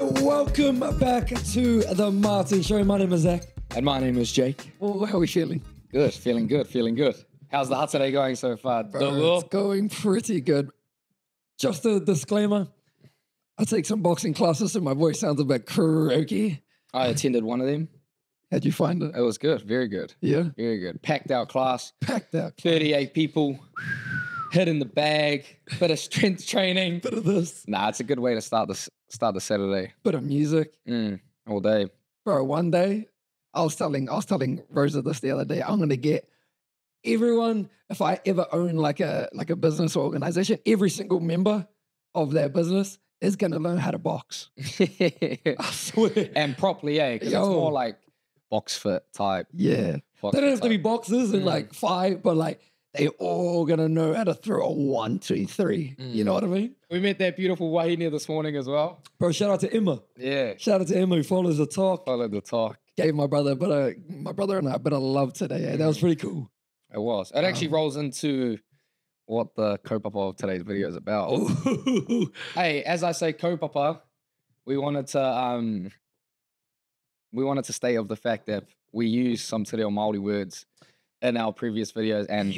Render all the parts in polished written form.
Welcome back to the Martin Show. My name is Zach. And my name is Jake. Well, how are we feeling? Good, feeling good, feeling good. How's the hut today going so far? Bro, it's going pretty good. Just a disclaimer, I take some boxing classes so my voice sounds a bit croaky. I attended one of them. How'd you find it? It was good, very good. Yeah? Very good. Packed out class, Packed out. 38 people, hit in the bag, bit of strength training. Bit of this. Nah, it's a good way to start the Saturday. Bit of music. All day. Bro, one day, I was telling Rosa this the other day, I'm going to get everyone, if I ever own like a business or organization, every single member of that business is going to learn how to box. I swear. And properly, because it's more like box fit type. Yeah. They don't have to be boxers and like fight, but like they all going to know how to throw a 1, 2, 3. You know what I mean? We met that beautiful Wahine this morning as well. Bro, shout out to Emma. Yeah. Shout out to Emma who follows the talk. Follow the talk. Gave my brother and I a bit of love today. That was pretty cool. It was. It actually rolls into what the kaupapa of today's video is about. Hey, as I say kaupapa, we wanted to stay of the fact that we use some te reo Māori words in our previous videos and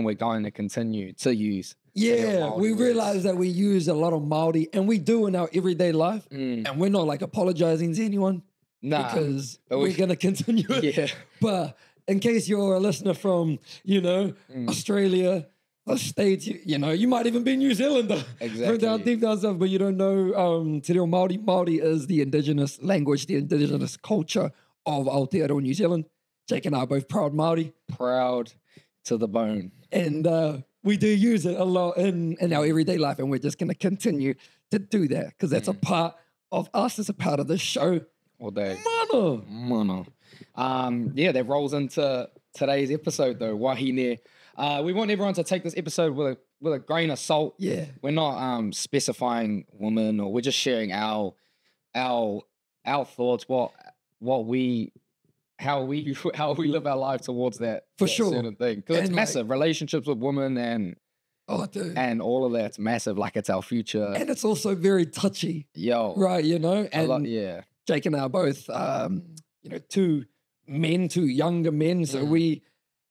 we're going to continue to use. Yeah, we realize that we use a lot of Māori and we do in our everyday life and we're not like apologizing to anyone because we're going to continue it. Yeah. But in case you're a listener from, Australia, the States, you might even be New Zealander. Exactly. From deep down south, but you don't know te reo Māori. Māori is the indigenous language, the indigenous culture of Aotearoa, New Zealand. Jake and I are both proud Māori. Proud to the bone. And we do use it a lot in our everyday life, and we're just going to continue to do that because that's a part of us. It's a part of the show. All day. Mana. That rolls into today's episode though, Wahine. We want everyone to take this episode with a grain of salt. Yeah. We're not specifying women, or we're just sharing our thoughts, how we live our life towards that certain thing. Because it's massive. Relationships with women and all of that's massive. Like it's our future. And it's also very touchy. Yo. Right, And Jake and I are both two younger men. So we're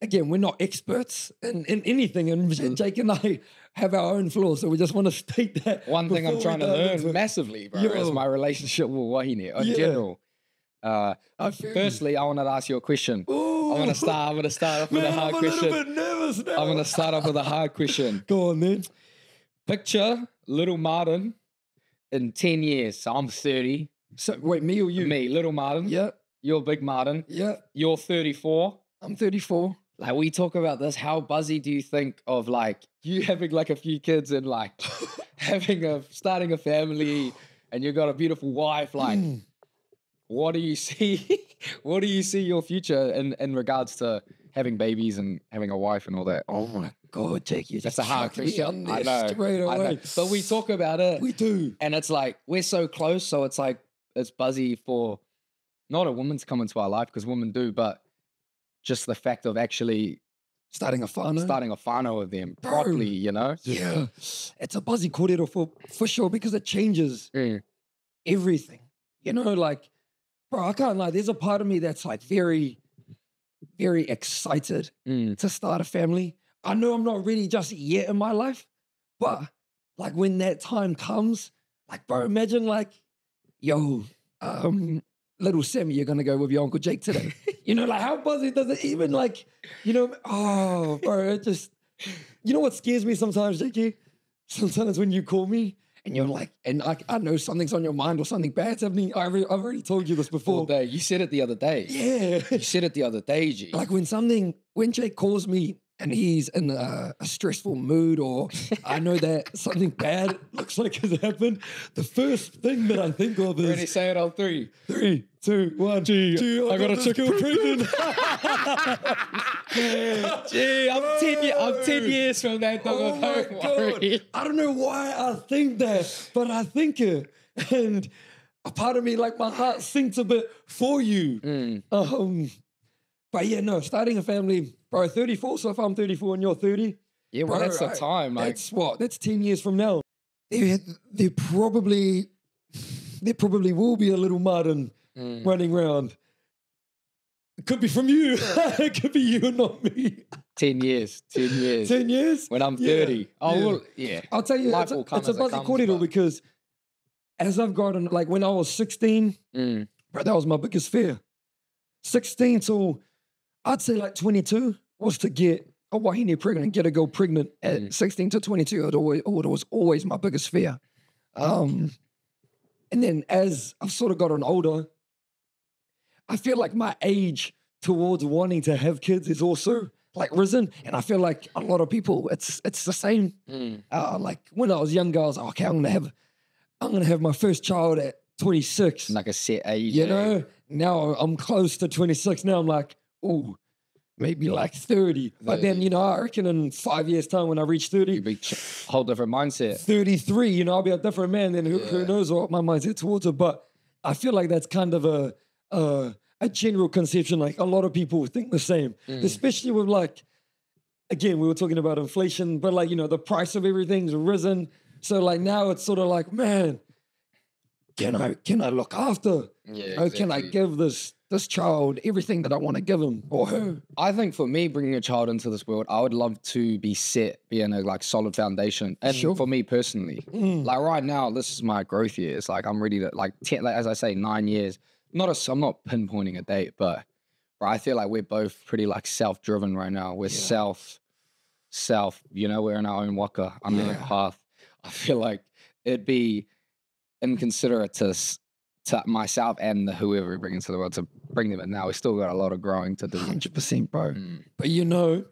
not experts in anything. And Jake and I have our own flaws. So we just want to state that. One thing I'm trying to learn massively, bro, is my relationship with Wahine in general. Firstly, I want to ask you a question. Ooh. I'm gonna start off with a hard question. I'm a little bit nervous now. I'm gonna start off with a hard question. Go on, man. Picture little Martin in 10 years. So I'm 30. So wait, me or you? Me, little Martin. Yeah. You're big Martin. Yeah. You're 34. I'm 34. Like we talk about this, how buzzy do you think of like you having like a few kids and like starting a family and you got a beautiful wife? Like, what do you see? What do you see your future in regards to having babies and having a wife and all that? Oh my God, Jake, that's a hard question. I know. Straight away. I know. But we talk about it. We do. And it's like, we're so close. So it's like, it's buzzy for not a woman to come into our life because women do, but just the fact of actually starting a whānau with them properly, Yeah. It's a buzzy kōrero for sure because it changes everything. Bro, I can't lie. There's a part of me that's like very, very excited to start a family. I know I'm not ready just yet in my life, but like when that time comes, like, bro, imagine like, little Sammy, you're going to go with your Uncle Jake today. Like how buzzy does it even like, oh, bro, it just, what scares me sometimes, Jakey? Sometimes when you call me, and you're like, and I know something's on your mind or something bad's happening. I've already told you this before. All day. You said it the other day. Yeah. You said it the other day, G. Like when Jake calls me and he's in a stressful mood or I know that something bad looks like has happened, the first thing that I think of is... Ready, say it on 3. 3, 2, 1. Gee, I got to check your pregnant. Gee, I'm 10 years from that. Oh my God. I don't know why I think that, but I think it. And a part of me, like my heart sinks a bit for you. But yeah, no, starting a family, bro, 34. So if I'm 34 and you're 30. Yeah, well, bro, that's the time. Like, that's 10 years from now. They're probably there probably will be a little Martin running around. It could be from you. It could be you and not me. 10 years. 10 years. 10 years? When I'm 30. I'll tell you, it's a buzzy corridor because as I've gotten, like when I was 16, bro, that was my biggest fear. 16 till, I'd say like 22 was to get a wahine pregnant, get a girl pregnant at 16 to 22. It was always my biggest fear. And then as I've sort of gotten older, I feel like my age towards wanting to have kids is also like risen. And I feel like a lot of people, it's the same. Like when I was younger, I was like, okay, I'm gonna have my first child at 26. Like a set age. You know? Now I'm close to 26. Now I'm like, oh, maybe like 30. But then, you know, I reckon in 5 years' time when I reach 30, you'll be a whole different mindset. 33, you know, I'll be a different man. Then who knows what my mindset towards it. But I feel like that's kind of a general conception. Like a lot of people think the same, especially with like, again, we were talking about inflation, but like, you know, the price of everything's risen. So like now it's sort of like, man, can I look after? Yeah, exactly. Can I give this child everything that I want to give him or her? I think for me, bringing a child into this world, I would love to be in a like solid foundation. And for me personally, like right now, this is my growth year. It's like I'm ready to like as I say, 9 years. I'm not pinpointing a date, but I feel like we're both pretty like self-driven right now. We're self, you know, we're in our own waka, on our own path. I feel like it'd be inconsiderate to myself and whoever we bring into the world to bring them in now. We still got a lot of growing to do. 100%, bro. But you know,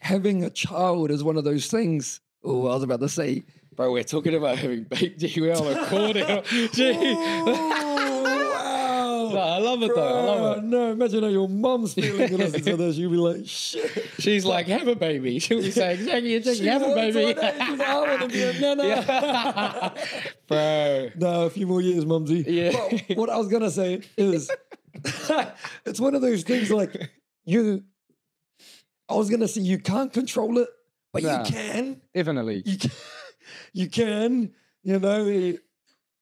having a child is one of those things. Oh, I was about to say, bro, we're talking about having baby. We're on recording. No, I love it though. I love it. No, imagine how your mum's feeling to listen to this. You'll be like, shit. She's like, have a baby. She'll be saying, Jackie, have a baby. I want to be a nana. Bro. No, a few more years, mumsy. Yeah. But what I was going to say is, it's one of those things like I was going to say you can't control it, but you can. Definitely. You can, you know,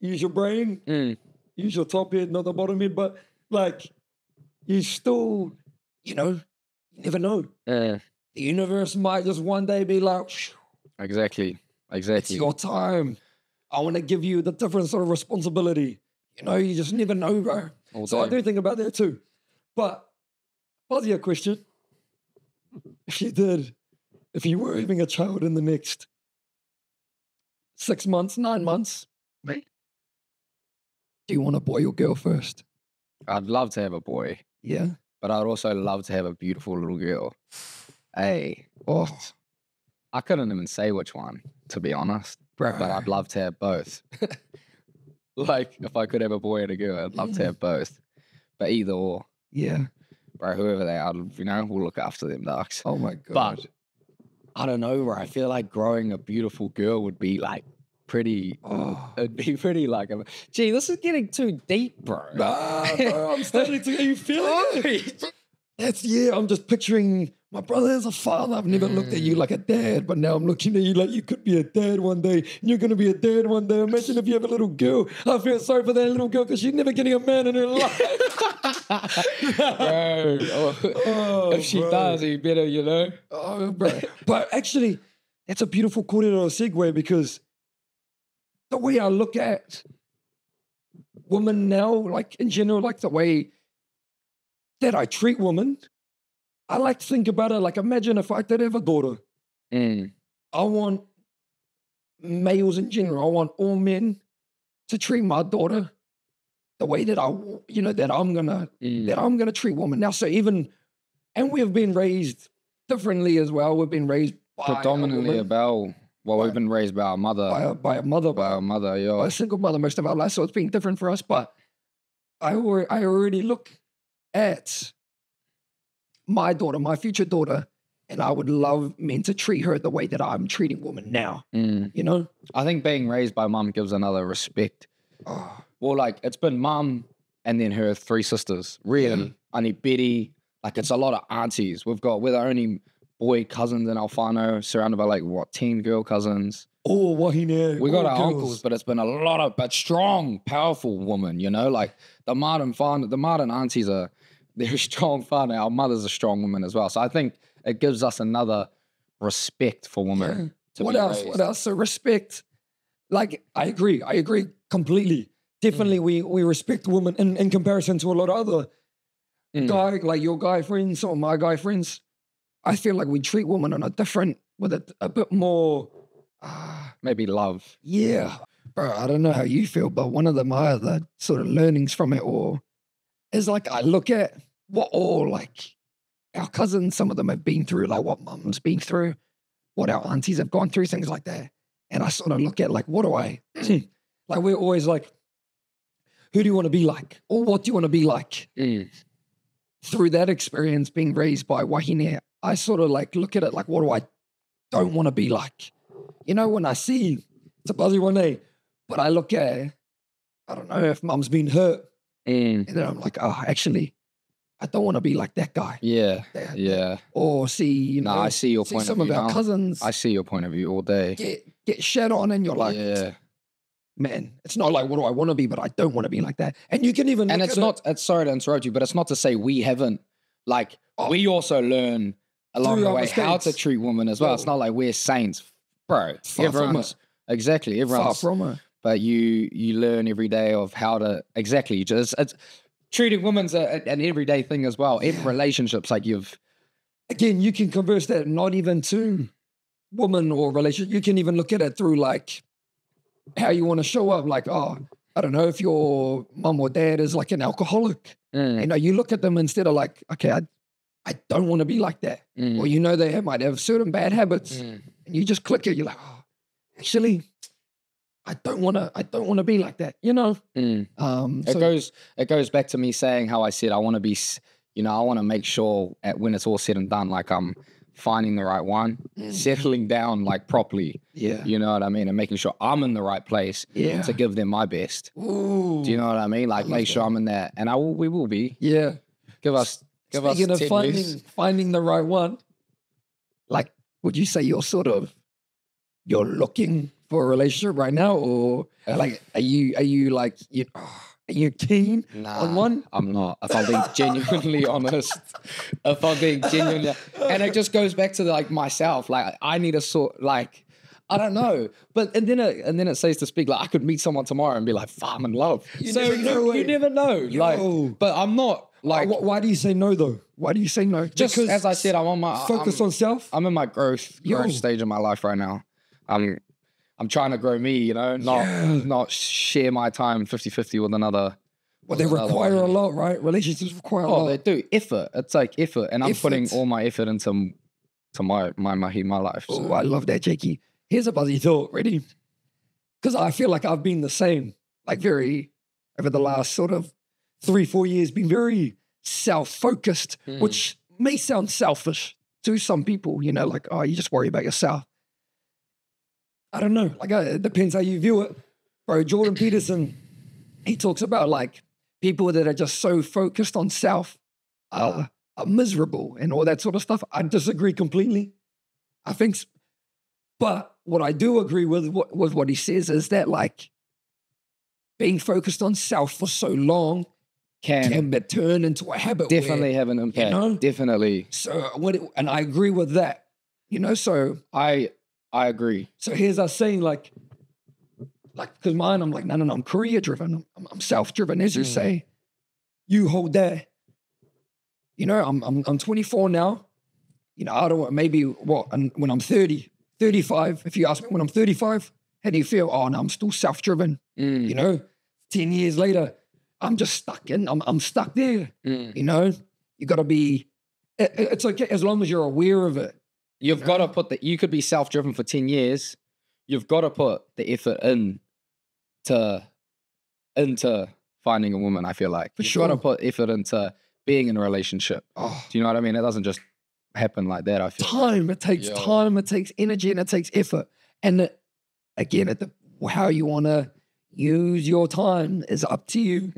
use your brain. Use your top head, not the bottom head, but like you still, you know, you never know. The universe might just one day be like, exactly. It's your time. I want to give you the different sort of responsibility. You know, you just never know, bro. So I do think about that too. But what's your question? If you were having a child in the next 6 months, 9 months, mate, do you want a boy or girl first? I'd love to have a boy. Yeah. But I'd also love to have a beautiful little girl. Hey. Oh. I couldn't even say which one, to be honest. Bro. But I'd love to have both. Like, if I could have a boy and a girl, I'd love to have both. But either or. Yeah. Bro, whoever they are, you know, we'll look after them, ducks. Oh, my God. But I don't know, bro. I feel like growing a beautiful girl would be like, it'd be pretty like, gee, this is getting too deep, bro. Nah, bro, I'm starting to, are you feeling it? I'm just picturing my brother as a father. I've never looked at you like a dad, but now I'm looking at you like you could be a dad one day, and you're going to be a dad one day. Imagine if you have a little girl. I feel sorry for that little girl because she's never getting a man in her life. Bro, if she does, you better, you know. Oh, bro. But actually, that's a beautiful corridor segue because the way I look at women now, like in general, like the way that I treat women, I like to think about it like, imagine if I did have a daughter. I want males in general, I want all men to treat my daughter the way that that I'm gonna treat women. Now, so and we've been raised differently as well. We've been raised predominantly we've been raised by our mother. By a mother. By our mother, yeah. By a single mother most of our life, so it's been different for us. But I already look at my daughter, my future daughter, and I would love men to treat her the way that I'm treating women now. You know? I think being raised by mum gives another respect. Well, like, it's been mum and then her 3 sisters. Really. I need Betty. Like, it's a lot of aunties. We're the only boy cousins in Alfano, surrounded by like, 10 girl cousins. Oh, wahine. We got our uncles, but it's been a lot of, but strong, powerful women, you know? Like, the Martin aunties they're a strong whānau. Our mother's a strong woman as well. So I think it gives us another respect for women. Yeah. What else? So respect. Like, I agree completely. Definitely, we respect women in comparison to a lot of other like your guy friends or my guy friends. I feel like we treat women on a different, with a bit more... maybe love. Yeah. Bro, I don't know how you feel, but one of my other sort of learnings from it all is like, I look at what all like our cousins, some of them have been through, like what mum's been through, what our aunties have gone through, things like that. And I sort of look at like, what do I, like we're always like, who do you want to be like? Or what do you want to be like? Through that experience being raised by wahine, I sort of like look at it like, what do I don't want to be like? You know, when I see, it's a buzzy one day, but I look at, I don't know if mum's been hurt. And then I'm like, oh, actually, I don't want to be like that guy. Yeah, yeah. Or see, you know, I see your point of view. Some of our cousins. I see your point of view all day. Get shat on and you're like, yeah. Man, it's not like, what do I want to be, but I don't want to be like that. And you can even, and it's not, it's sorry to interrupt you, but it's not to say we haven't, like, we also learn along the way how to treat women as well. It's not like we're saints, bro. Everyone's far from it. But you learn every day of how to, it's treating women's an everyday thing as well. In relationships, like again, you can converse that not even to woman or relationship. You can even look at it through like, how you want to show up, like, oh, I don't know if your mum or dad is like an alcoholic. You know, you look at them instead of like, okay, I don't want to be like that. Or you know they might have certain bad habits, and you just click it. You're like, oh, actually, I don't want to be like that. You know, it goes back to me saying how I said I want to be, you know, I want to make sure when it's all said and done, like I'm finding the right one, settling down like properly. Yeah. You know what I mean? And making sure I'm in the right place to give them my best. Ooh. Do you know what I mean? Like make sure I'm in there. And we will be. Yeah. Give us Speaking of finding the right one, like would you say you're looking for a relationship right now? Or like are you like are you keen on one? I'm not. If I'm being genuinely honest. And it just goes back to like myself. Like I need a sort like I don't know. But and then it says to speak like I could meet someone tomorrow and be like, I'm in love. You never know. Like, but I'm not like. Why do you say no though? Why do you say no? Just because, as I said, I'm on my focus on self. I'm in my growth stage of my life right now. I'm trying to grow me, you know, not share my time 50-50 with another. Well, they require a lot, right? Relationships require a lot. Oh, they do. Effort. It's like effort. And I'm putting all my effort into my life. So. Oh, I love that, Jakey. Here's a buzzy thought. Ready? Because I feel like I've been the same, like over the last sort of 3-4 years, been very self-focused, which may sound selfish to some people, you know, like, oh, you just worry about yourself. I don't know. Like, it depends how you view it. Bro, Jordan Peterson, he talks about like people that are just so focused on self are miserable and all that sort of stuff. I disagree completely. I think, but what I do agree with what he says is that like being focused on self for so long can turn into a habit. Definitely have an impact. You know? Definitely. So and I agree with that. You know, so I agree. So here's us saying like, because mine, I'm like, no, I'm career driven. I'm self driven, as you say. You hold that. You know, I'm 24 now. You know, I don't want maybe when I'm 30, 35. If you ask me when I'm 35, how do you feel? Oh no, I'm still self driven. You know, 10 years later, I'm just stuck in. I'm stuck there. You know, you got to be. It's okay as long as you're aware of it. You've got to put you could be self-driven for 10 years. You've got to put the effort into finding a woman, I feel like. You've got to put effort into being in a relationship. Oh. Do you know what I mean? It doesn't just happen like that, I feel. It takes time, it takes energy, and it takes effort. And again, how you want to use your time is up to you.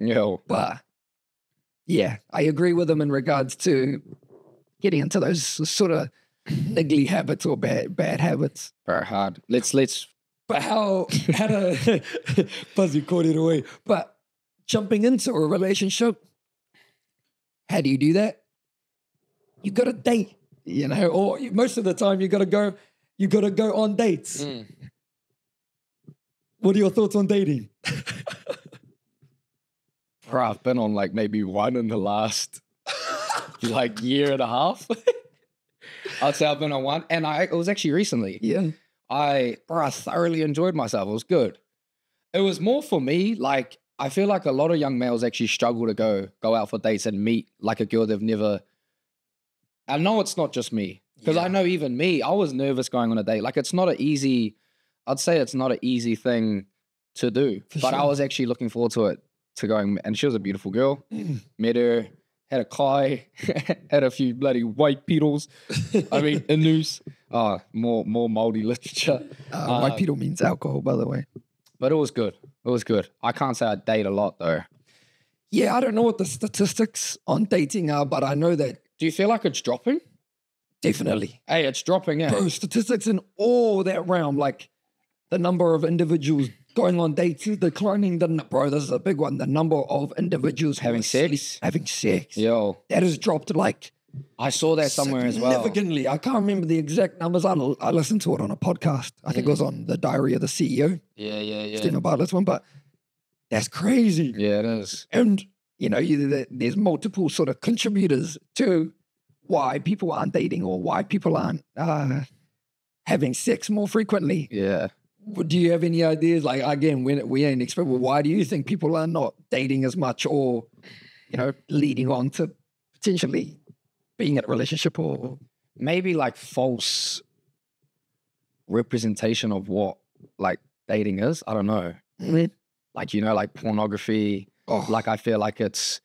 But yeah, I agree with him in regards to getting into those sort of niggly habits or bad habits. Bro, hard. Let's. But how to Fuzzy caught it away. But jumping into a relationship, how do you do that? You got to date, or most of the time you got to go on dates. What are your thoughts on dating? Bro, I've been on like maybe one in the last like year and a half. I'd say I've been on one, and it was actually recently. Yeah. I thoroughly enjoyed myself. It was good. It was more for me, like, I feel like a lot of young males actually struggle to go out for dates and meet like a girl they've never. I know it's not just me, because I know even me, I was nervous going on a date. Like, I'd say it's not an easy thing to do, but I was actually looking forward to it, going, and she was a beautiful girl. Met her, had a kai, had a few bloody white pedals. I mean, a noose. Oh, more Māori literature. White pedal means alcohol, by the way. But it was good. It was good. I can't say I date a lot, though. Yeah, I don't know what the statistics on dating are, but I know that. Do you feel like it's dropping? Definitely. Hey, it's dropping, yeah. Bro, statistics in all that realm, like the number of individuals going on dates is declining. Bro, this is a big one. The number of individuals having sex. Yo. That has dropped like. I saw that somewhere as well. Significantly. I can't remember the exact numbers. I listened to it on a podcast. I think it was on the Diary of the CEO. Yeah. Stephen Bartlett's one, but that's crazy. Yeah, it is. And, there's multiple sort of contributors to why people aren't dating or why people aren't having sex more frequently. Yeah. Do you have any ideas? Like, again, we ain't expert, well, why do you think people are not dating as much or, leading on to potentially being in a relationship, or maybe like false representation of what like dating is? I don't know. Like, like pornography. Like, I feel like it's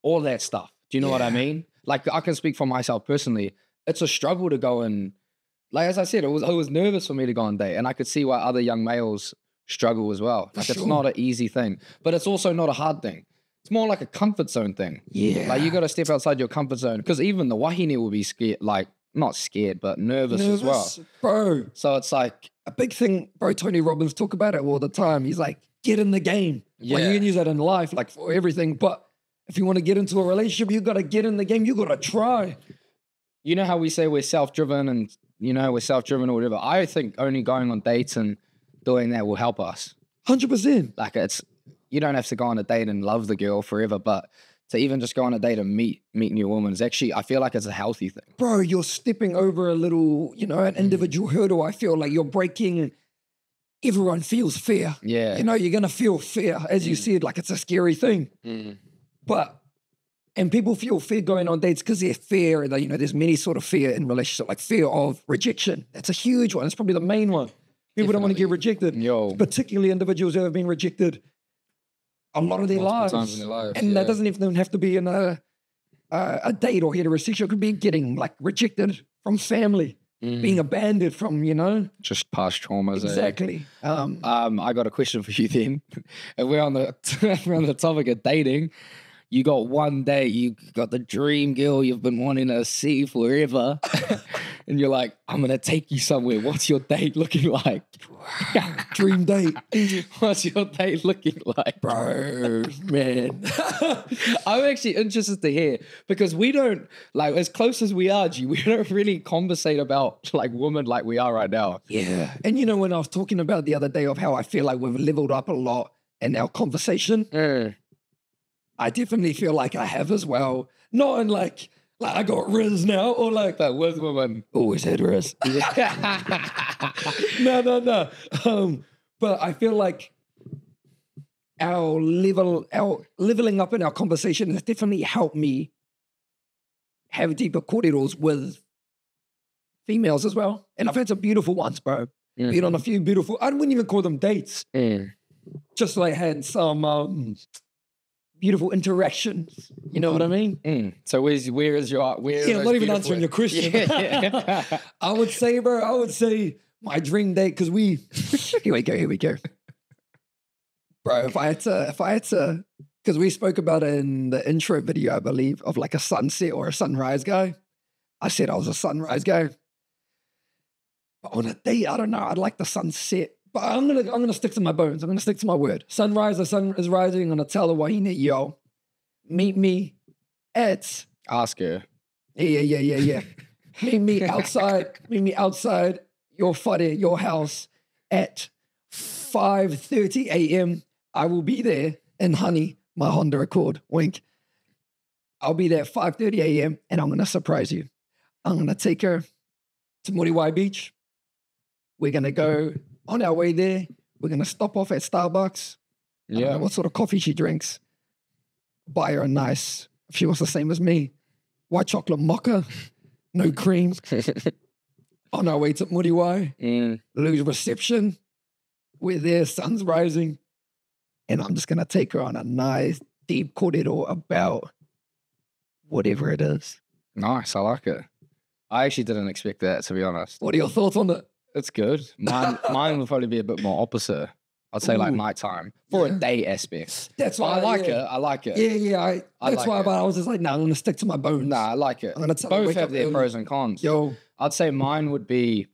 all that stuff. Do you know what I mean? Like, I can speak for myself personally. It's a struggle to go and, like, as I said, it was nervous for me to go on date, and I could see why other young males struggle as well. Like, it's not an easy thing, but it's also not a hard thing. It's more like a comfort zone thing. Yeah. Like, you got to step outside your comfort zone, because even the wahine will be scared, like, not scared, but nervous as well. Bro. So it's like a big thing, bro. Tony Robbins talk about it all the time. He's like, get in the game. Yeah. Like, you can use that in life, like for everything. But if you want to get into a relationship, you got to get in the game. You got to try. You know how we say we're self-driven and, we're self-driven or whatever. I think only going on dates and doing that will help us. 100%. Like, you don't have to go on a date and love the girl forever, but to even just go on a date and meet new women is actually, I feel like it's a healthy thing. Bro, you're stepping over a little, an individual hurdle. I feel like you're breaking. Everyone feels fear. Yeah. You're going to feel fear, as you said, like it's a scary thing. And people feel fear going on dates because they're fear. There's many sort of fear in relationships, like fear of rejection. That's a huge one. It's probably the main one. People don't want to get rejected. Particularly individuals who have been rejected a lot of their lives. Times in their lives. And that doesn't even have to be in a date or heterosexual. It could be getting like rejected from family, being abandoned from, just past traumas. Exactly. I got a question for you then. If we're on the topic of dating, you got one day, you got the dream girl you've been wanting to see forever. And you're like, I'm going to take you somewhere. What's your date looking like? Dream date. What's your date looking like? Bro, man. I'm actually interested to hear, because we don't, like, as close as we are, we don't really conversate about like women like we are right now. Yeah. And when I was talking about the other day of how I feel like we've leveled up a lot in our conversation, I definitely feel like I have as well. Not in like I got Riz now, or like that with women. Always had Riz. No. But I feel like our leveling up in our conversation has definitely helped me have deeper corridors with females as well. And I've had some beautiful ones, bro. Been on a few beautiful, I wouldn't even call them dates. Just like had some beautiful interactions. You know what I mean? So where is your... I'm not even answering your question. I would say, bro, my dream date, because here we go. Bro, if I had to, because we spoke about it in the intro video, I believe, of like a sunset or a sunrise guy. I said I was a sunrise guy. But on a date, I don't know. I'd like the sunset. But I'm gonna stick to my bones. I'm gonna stick to my word. Sunrise, the sun is rising. I'm gonna tell her wahine, yo, meet me at. Ask her. Yeah. Meet me outside your whare, your house at 5:30 a.m. I will be there in Honey, my Honda Accord. Wink. I'll be there at 5:30 a.m. and I'm gonna surprise you. I'm gonna take her to Muriwai Beach. We're gonna go on our way there. We're gonna stop off at Starbucks. I don't know what sort of coffee she drinks. Buy her a nice, if she wants the same as me, white chocolate mocha, no cream. On our way to Muriwai, lose reception. We're there, sun's rising. And I'm just going to take her on a nice, deep kōrero about whatever it is. Nice, I like it. I actually didn't expect that, to be honest. What are your thoughts on it? It's good. Mine would probably be a bit more opposite. I'd say like nighttime for a day aspect. That's why I like it. I like it. Yeah. That's why I was just like, I'm going to stick to my bones. Nah, I like it. I'm gonna tell Both have their pros and cons. Yo. I'd say mine would be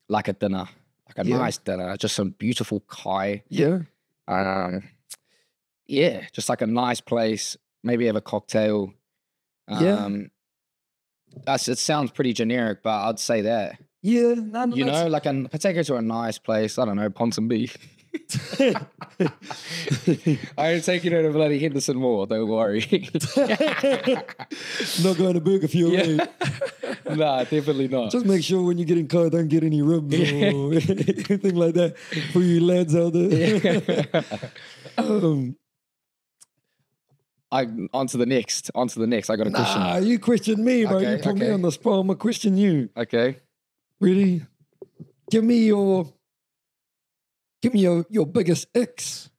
like a dinner, like a nice dinner, just some beautiful kai. Yeah. Just like a nice place. Maybe have a cocktail. It sounds pretty generic, but I'd say that. Yeah. You know, like take her to a nice place. I don't know, Ponsonby. I ain't taking her to bloody Henderson Mall, don't worry. Not going to Burger Fuel. Yeah. Nah, definitely not. Just make sure when you get in car, don't get any ribs or anything like that for you lads out there. On to the next. I got a question. Nah, you questioned me, bro. You put me on the spot. I'm going to question you. Okay. Really? Give me your biggest icks.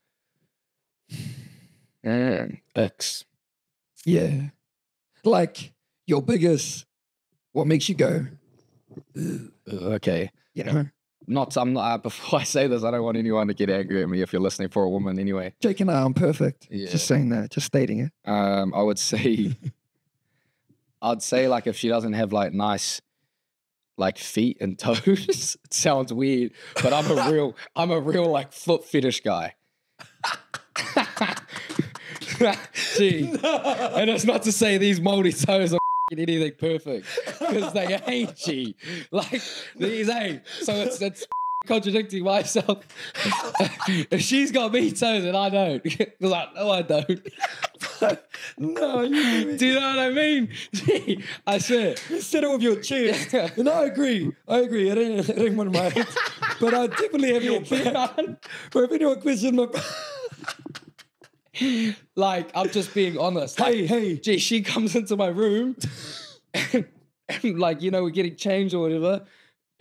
Icks. Yeah. Like your biggest, what makes you go, okay. You know? I'm not, before I say this, I don't want anyone to get angry at me if you're listening for a woman anyway. Jake and I, I'm perfect. Yeah. Just saying that, just stating it. I would say, I'd say like if she doesn't have like nice like feet and toes, it sounds weird, but I'm a real like foot fetish guy. Gee, and it's not to say these moldy toes are anything perfect, because they ain't, G. Like these ain't. So it's contradicting myself. If she's got me toes and I don't, because no, I don't. No, you do you know what I mean? Gee, I swear. You said it with your chest. And I agree. It ain't one of my heads. But I definitely have your back. But if anyone question my like, I'm just being honest. Like, hey. Gee, she comes into my room and like, you know, we're getting changed or whatever.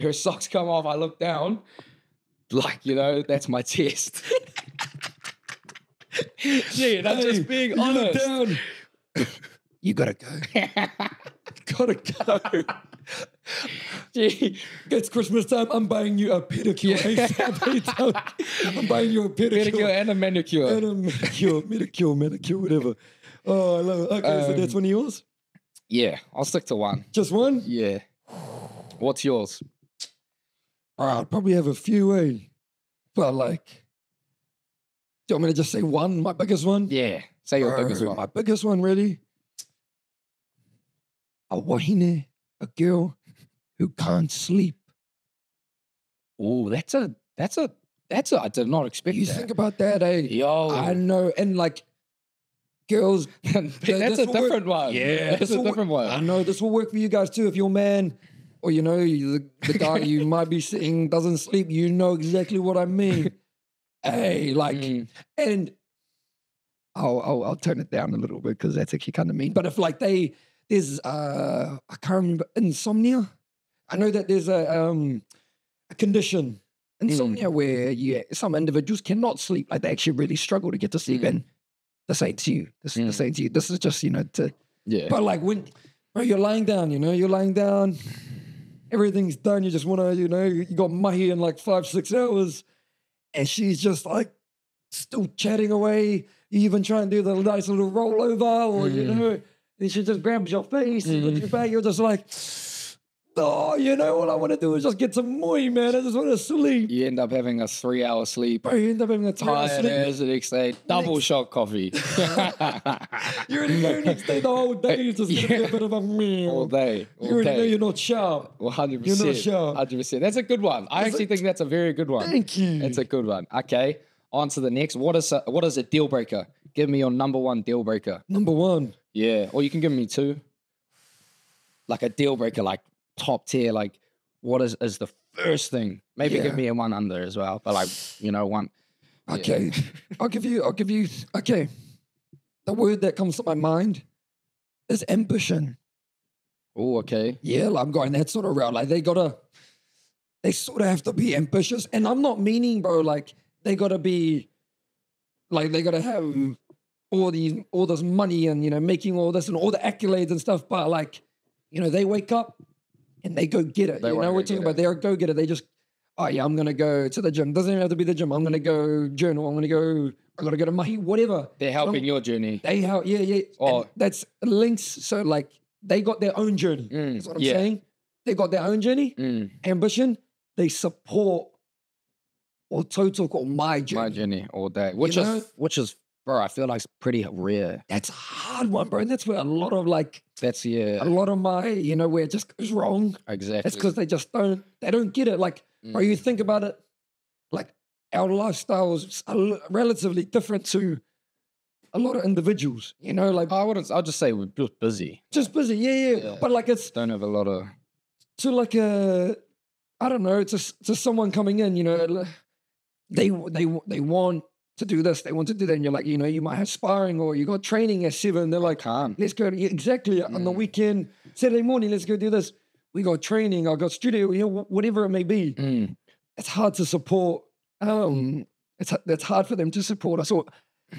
Her socks come off. I look down. Like, you know, that's my chest. Gee, and I'm just being honest. Look down. You gotta go. Gotta go. Gee, it's Christmas time. I'm buying you a pedicure. I'm buying you a pedicure and a manicure. And a manicure, whatever. Oh, I love it. Okay, so that's one of yours? Yeah, I'll stick to one. Just one? Yeah. What's yours? I'll probably have a few, But like, do you want me to just say one, my biggest one? Yeah, say your biggest one. My biggest one, really? A wahine, a girl who can't sleep. Oh, that's a. I did not expect you that. You think about that, Yo. I know, and like, girls. That's a different one. Yeah, that's a different one. I know this will work for you guys too. If your man, or you know, the guy you might be seeing doesn't sleep, you know exactly what I mean. And I'll turn it down a little bit because that's actually kind of mean. But if like there's I can't remember, insomnia. I know that there's a condition, insomnia, where some individuals cannot sleep. Like they actually really struggle to get to sleep. And this ain't to you. This ain't to you. This is just, But like when you're lying down, everything's done. You just want to, you got mahi in like 5-6 hours. And she's just like still chatting away. You even try and do the nice little rollover, or and she just grabs your face and looks you back. You're just like, Oh, you know, all I want to do is just get some moi, man. I just want to sleep. You end up having a 3-hour sleep. Bro, you end up having a 3-hour Tired sleep. as the next day. Double shot coffee. You already know next day, the whole day is just going to be a bit of a meal. All day. You already know you're not sharp. Well, 100%. You're not sharp. 100%. That's a good one. I actually think that's a very good one. Thank you. That's a good one. Okay. On to the next. What is a deal breaker? Give me your number one deal breaker. Number one. Yeah. Or you can give me two. Like a deal breaker, like top tier, like what is the first thing? Maybe give me a one under as well. But like, you know, one. Okay. Yeah. I'll give you, okay. The word that comes to my mind is ambition. Oh, okay. Yeah, like I'm going that sort of route. Like they sort of have to be ambitious. And I'm not meaning, bro, like they got to have all this money and, you know, making all this and all the accolades and stuff. But like, you know, they wake up and they go get it. You know, we're talking about they're a go-getter. They just, oh yeah, I'm going to go to the gym. Doesn't even have to be the gym. I'm going to go journal. I got to go to Mahi, whatever. They're helping your journey. They help, yeah. Oh. And that's links. So like they got their own journey. That's what I'm saying. They got their own journey, ambition. They support or total called my journey. My journey all day. Which is, bro, I feel like it's pretty rare. That's a hard one, bro. And that's where a lot of a lot of my, you know, where it just goes wrong. Exactly. It's because they just don't get it. Like, bro, you think about it, like our lifestyles are relatively different to a lot of individuals, you know, like. I'll just say we're just busy. Just busy, yeah. But like it's. Don't have a lot of. To like I don't know, to someone coming in, you know, they want to do this, they want to do that, and you're like, you know, you might have sparring or you got training at 7. They're like, let's go exactly on the weekend, Saturday morning, let's go do this. We got training, I got studio, you know, whatever it may be. It's hard to support. It's hard for them to support us, or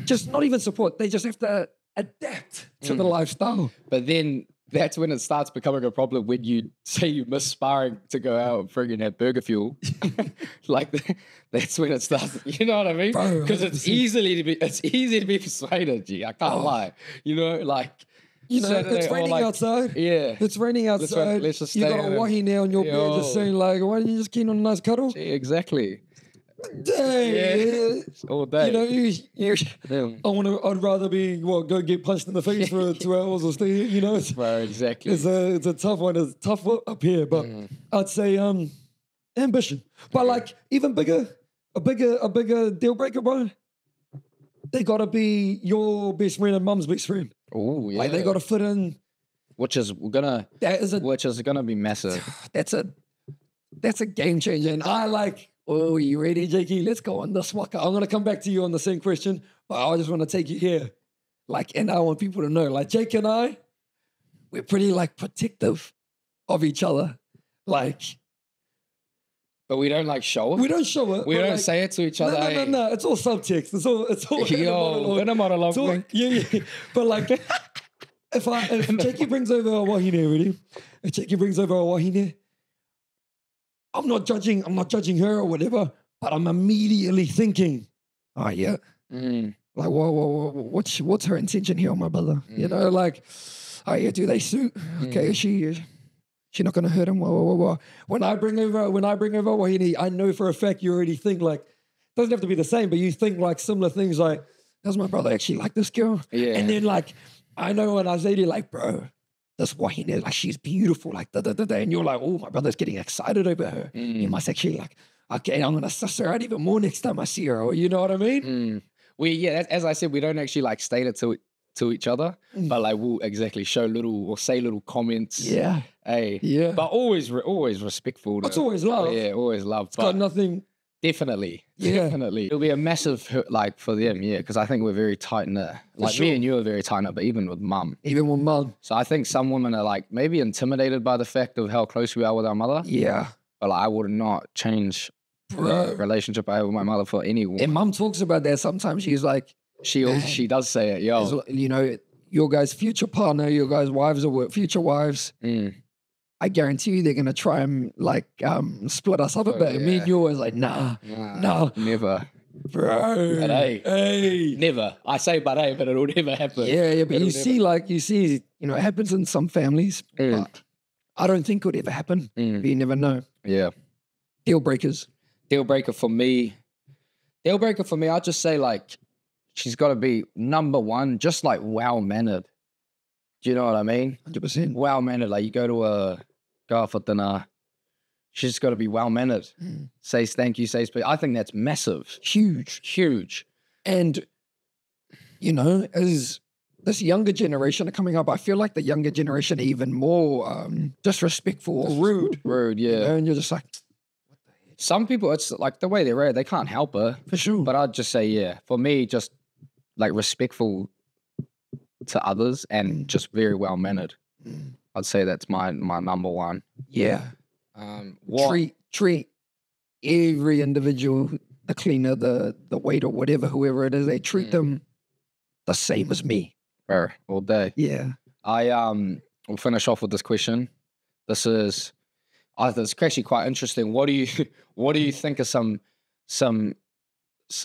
just not even support. They just have to adapt to the lifestyle. But then that's when it starts becoming a problem when you say you miss sparring to go out and friggin' have burger fuel. Like that's when it starts. You know what I mean? Because it's easy to be persuaded. Gee, I can't lie. You know, like. You know, Saturday, it's raining outside. Yeah. It's raining outside. Let's just you got a wahi now on your bed just saying like, why don't you just keen on a nice cuddle? Yeah, exactly. Dang. All day. You know, I'd rather go get punched in the face for 2 hours or stay, you know. Bro, exactly. It's a tough one. It's tough up here, but I'd say ambition. But like even a bigger deal breaker, bro. They gotta be your best friend and mum's best friend. Oh yeah. Like they gotta fit in. Which is gonna be massive. That's a game changer. And I like, oh, you ready, Jakey? Let's go on this waka. I'm gonna come back to you on the same question, but I just want to take you here. Like, and I want people to know, like Jake and I, we're pretty like protective of each other. Like, but we don't like show it. We don't show it. We don't say it to each other. No. It's all subtext. It's all in a monologue. Yeah. But like, if Jakey brings over a wahine, ready? If Jakey brings over a wahine, I'm not judging her or whatever, but I'm immediately thinking, oh yeah. Like, whoa, what's her intention here on my brother? You know, like, oh yeah, do they suit? Okay, she's not gonna hurt him. Whoa. When I bring over wahine, I know for a fact you already think like, doesn't have to be the same, but you think like similar things like, does my brother actually like this girl? Yeah. And then like, I know when I say to you, like, bro, this wahine, like she's beautiful, like and you're like, oh, my brother's getting excited over her. He must actually like, okay, I'm gonna suss her out even more next time I see her. Or you know what I mean? As I said, we don't actually like state it to each other, but like we'll exactly show little or say little comments. Yeah. Hey. Yeah. But always respectful. It's always love. Yeah, always love. It's got nothing. Definitely. Yeah. Definitely. It'll be a massive hurt, like for them, because I think we're very tight knit. Like me and you are very tight knit, but even with mum. So I think some women are like maybe intimidated by the fact of how close we are with our mother. Yeah. But like, I would not change the relationship I have with my mother for anyone. And mum talks about that sometimes. She's like, she does say it, yo. You know, your guys' future partner, your guys' wives or future wives. I guarantee you they're gonna try and like split us up a bit. Me and you always like, nah, never, bro. But hey, never. I say but it'll never happen. Yeah. But you see, you know, it happens in some families. But I don't think it would ever happen. But you never know. Yeah. Deal breakers. Deal breaker for me. I'd just say like she's got to be number one, just like well mannered. Do you know what I mean? 100%. Well mannered. Like you go out for dinner. She's got to be well mannered. Says thank you. Says please. I think that's massive. Huge. And you know, as this younger generation are coming up, I feel like the younger generation are even more disrespectful or rude. Rude, yeah. You know, and you're just like, some people, it's like the way they're raised, they can't help it. For sure. But I'd just say, yeah, for me, just like respectful to others and just very well mannered. I'd say that's my number one. Yeah. What? Treat every individual, the cleaner, the waiter, whatever, whoever it is, they treat them the same as me. Bro, all day. Yeah. We'll finish off with this question. This is actually quite interesting. What do you think of some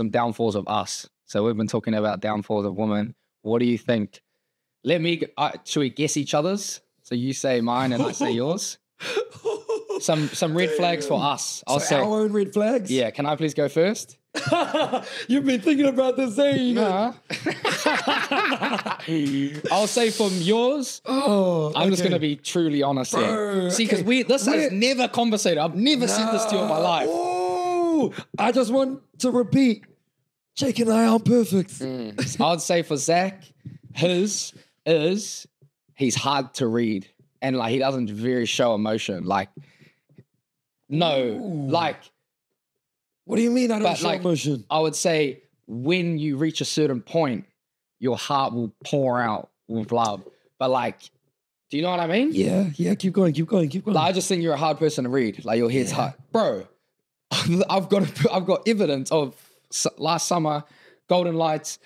downfalls of us? So we've been talking about downfalls of women. What do you think? Should we guess each other's? So you say mine and I say yours. Some red flags for us. I'll say our own red flags. Yeah. Can I please go first? You've been thinking about this, Nah. I'll say from yours. Oh, I'm just gonna be truly honest here. See, because this is never conversated. I've never said this to you in my life. Oh, I just want to repeat. Jake and I aren't perfect. I'd say for Zach, his is he's hard to read and like he doesn't very show emotion. Like, no, like. What do you mean I don't show emotion? I would say when you reach a certain point, your heart will pour out with love. But like, do you know what I mean? Yeah. Keep going. Like, I just think you're a hard person to read. Like your head's hard, bro. I've got evidence of last summer, Golden Lights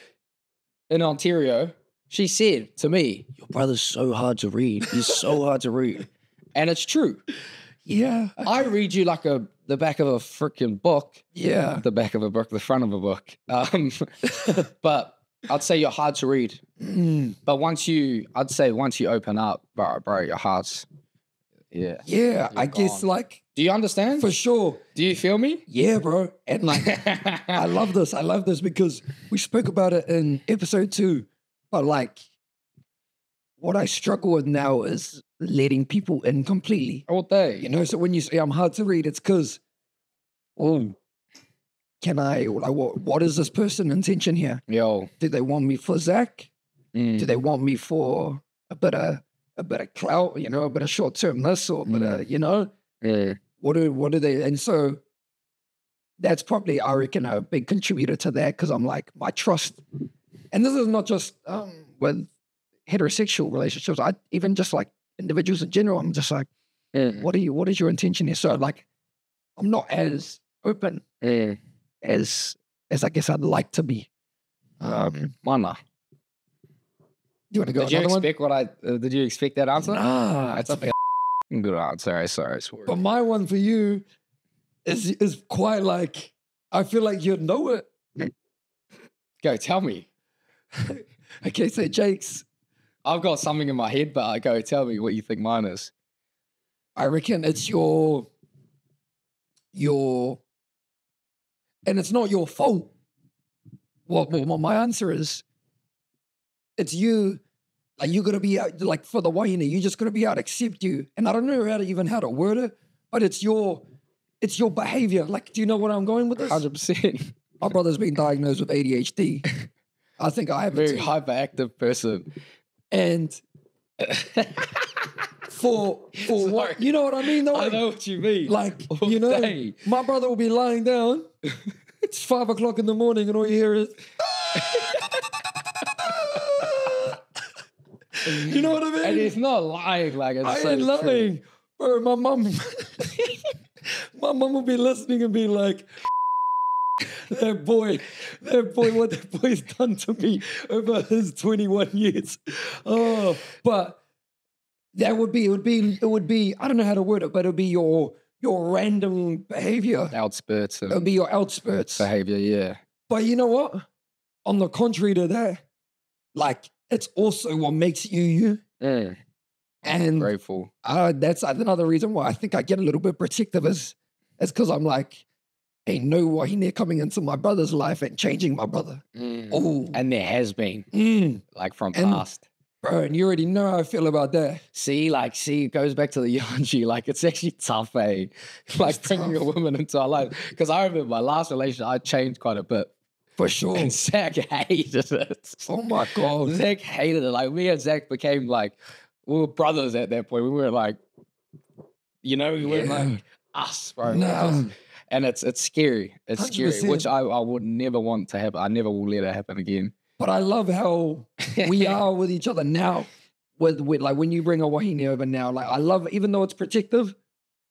in Ontario. She said to me, "Your brother's so hard to read. He's so hard to read," and it's true. Yeah, I read you like the back of a freaking book. Yeah, the back of a book, the front of a book. But I'd say you're hard to read. But once you open up, bro, your heart's yeah. I guess like. Do you understand? For sure. Do you feel me? Yeah, bro. And like, I love this because we spoke about it in episode 2. But like, what I struggle with now is letting people in completely. All day. You know, so when you say I'm hard to read, it's because, can I, like, what is this person intention here? Yo. Do they want me for Zach? Do they want me for a bit of clout, you know, a bit of short-term this or a bit of, you know? Yeah. What do they, and so that's probably, I reckon, a big contributor to that because I'm like, my trust, and this is not just with heterosexual relationships, even just like individuals in general, I'm just like, what is your intention here? So like, I'm not as open as I guess I'd like to be. Mana. Do you want to go? Did you expect that answer? Nah, it's a good answer. Sorry. But my one for you is quite like, I feel like you'd know it. Go, tell me. Okay, so Jake's. I've got something in my head, but go, tell me what you think mine is. I reckon it's your, and it's not your fault. Well, my answer is, it's you. Like, you're going to be out, like, for the waina, you're just going to be out, accept you. And I don't know how to word it, but it's your behavior. Like, do you know where I'm going with this? 100%. My brother's been diagnosed with ADHD. I think I have very hyperactive person. And for what, you know what I mean though? I know what you mean. Like, you know, my brother will be lying down. It's 5 o'clock in the morning and all you hear is, you know what I mean? And he's not lying, like it's I ain't lying. Bro, my mum will be listening and be like, that boy, what that boy's done to me over his 21 years. Oh, but it would be, I don't know how to word it, but it would be your random behavior. Outspurts. It would be your outspurts. Behavior, yeah. But you know what? On the contrary to that, like, it's also what makes you you. And grateful. That's another reason why I think I get a little bit protective is because I'm like, ain't no wahine coming into my brother's life and changing my brother. Oh, And there has been, like from past. Bro, and you already know how I feel about that. See, it goes back to the Yanji. Like, it's actually tough, eh? Like, bringing a woman into our life. Because I remember my last relationship, I changed quite a bit. For sure. And Zach hated it. Oh, my God. Zach hated it. Like, me and Zach became like, we were brothers at that point. We weren't like, we weren't like us, bro. No. And it's scary. It's 100%. Scary, which I would never want to happen. I never will let it happen again. But I love how we are with each other now. With like when you bring a wahine over now, like I love, even though it's protective,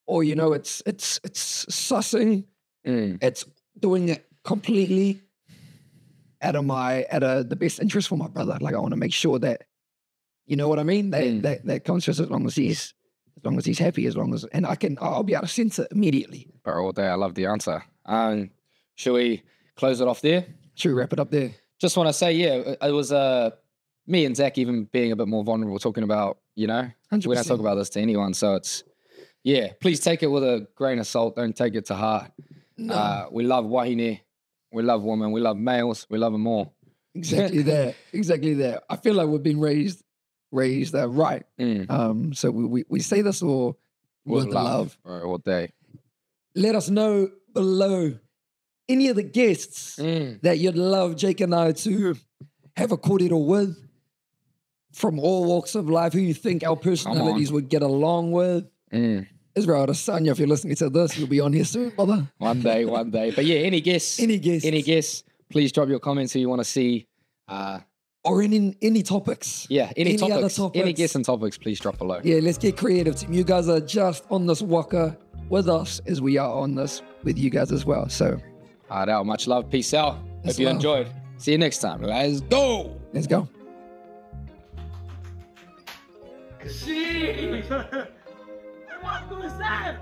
or it's sussing, it's doing it completely out of the best interest for my brother. Like I want to make sure that, you know what I mean? That comes just as long as he's happy, and I'll be able to sense it immediately. But all day, I love the answer. Should we close it off there? Should we wrap it up there? Just want to say, it was me and Zach even being a bit more vulnerable, talking about, 100%. We don't talk about this to anyone. So it's, please take it with a grain of salt. Don't take it to heart. No. We love wahine. We love women. We love males. We love them all. Exactly that. Exactly that. I feel like we've been raised right. So we say this all with love. All day. Let us know below any of the guests that you'd love Jake and I to have a kōrero with from all walks of life, who you think our personalities would get along with. Israel Adesanya, if you're listening to this, you'll be on here soon, brother. One day. But any guests, please drop your comments who you want to see. Or any topics. Yeah, any topics. Other topics. Any guests and topics, please drop below. Yeah, let's get creative, team. You guys are just on this waka with us as we are on this with you guys as well. So, all right, much love. Peace out. Hope you enjoyed. See you next time. Let's go. Let's go. What was that?